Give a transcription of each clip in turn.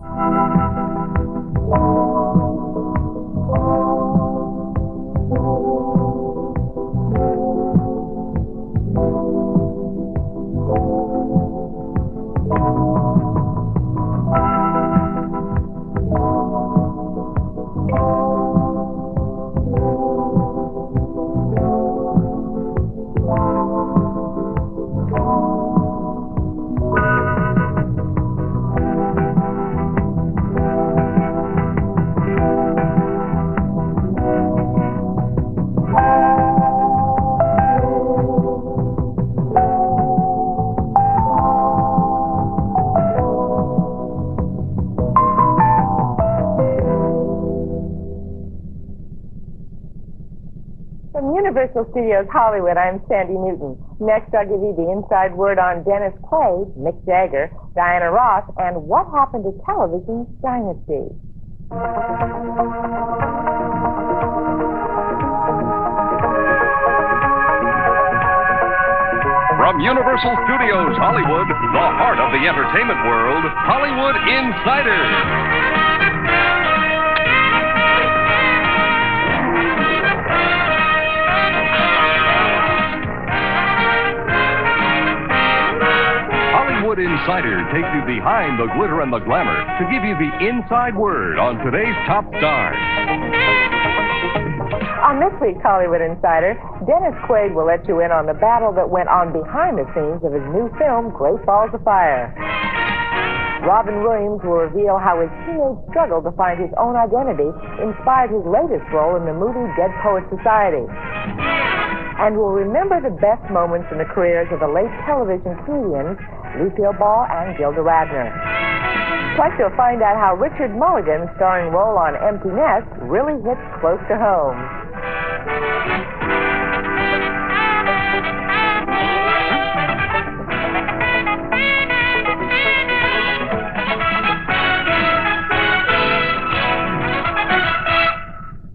From Universal Studios Hollywood, I'm Sandy Newton. Next, I'll give you the inside word on Dennis Quaid, Mick Jagger, Diana Ross, and what happened to television's dynasty. From Universal Studios Hollywood, the heart of the entertainment world, Hollywood Insider. Hollywood Insider takes you behind the glitter and the glamour to give you the inside word on today's top stars. On this week's Hollywood Insider, Dennis Quaid will let you in on the battle that went on behind the scenes of his new film, Great Balls of Fire. Robin Williams will reveal how his teenage struggle to find his own identity inspired his latest role in the movie Dead Poets Society. And we'll remember the best moments in the careers of the late television comedians Lucille Ball and Gilda Radner. Plus, you'll find out how Richard Mulligan's starring role on Empty Nest really hits close to home.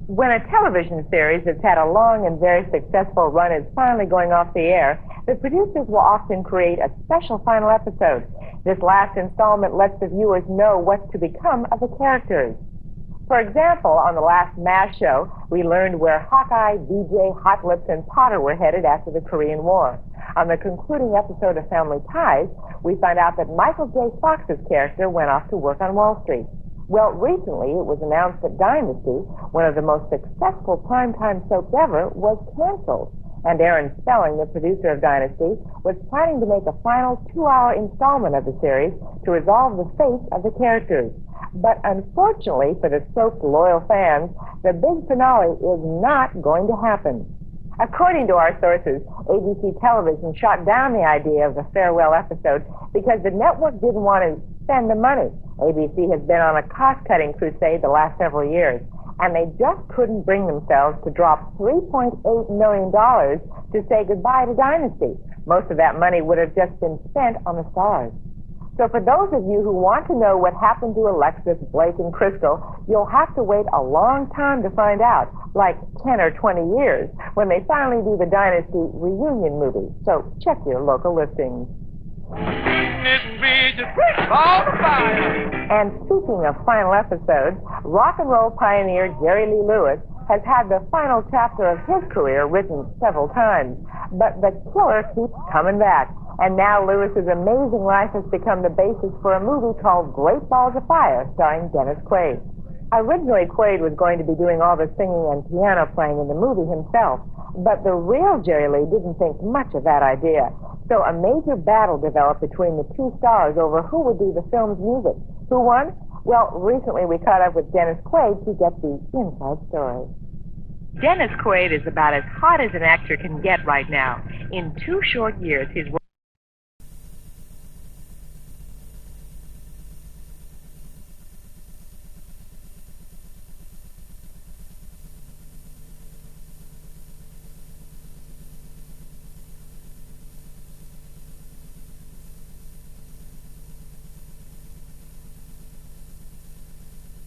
When a television series that's had a long and very successful run is finally going off the air, the producers will often create a special final episode. This last installment lets the viewers know what's to become of the characters. For example, on the last MASH show, we learned where Hawkeye, DJ, Hot Lips, and Potter were headed after the Korean War. On the concluding episode of Family Ties, we found out that Michael J. Fox's character went off to work on Wall Street. Well, recently it was announced that Dynasty, one of the most successful primetime soaps ever, was canceled. And Aaron Spelling, the producer of Dynasty, was planning to make a final 2-hour installment of the series to resolve the fate of the characters. But unfortunately for the soap's loyal fans, the big finale is not going to happen. According to our sources, ABC Television shot down the idea of the farewell episode because the network didn't want to spend the money. ABC has been on a cost-cutting crusade the last several years, and they just couldn't bring themselves to drop $3.8 million to say goodbye to Dynasty. Most of that money would have just been spent on the stars. So for those of you who want to know what happened to Alexis, Blake, and Crystal, you'll have to wait a long time to find out, like 10 or 20 years, when they finally do the Dynasty reunion movie. So check your local listings. And speaking of final episodes, rock and roll pioneer Jerry Lee Lewis has had the final chapter of his career written several times. But the killer keeps coming back. And now Lewis's amazing life has become the basis for a movie called Great Balls of Fire, starring Dennis Quaid. Originally, Quaid was going to be doing all the singing and piano playing in the movie himself, but the real Jerry Lee didn't think much of that idea. So a major battle developed between the two stars over who would do the film's music. Who won? Well, recently we caught up with Dennis Quaid to get the inside story. Dennis Quaid is about as hot as an actor can get right now. In 2 short years, his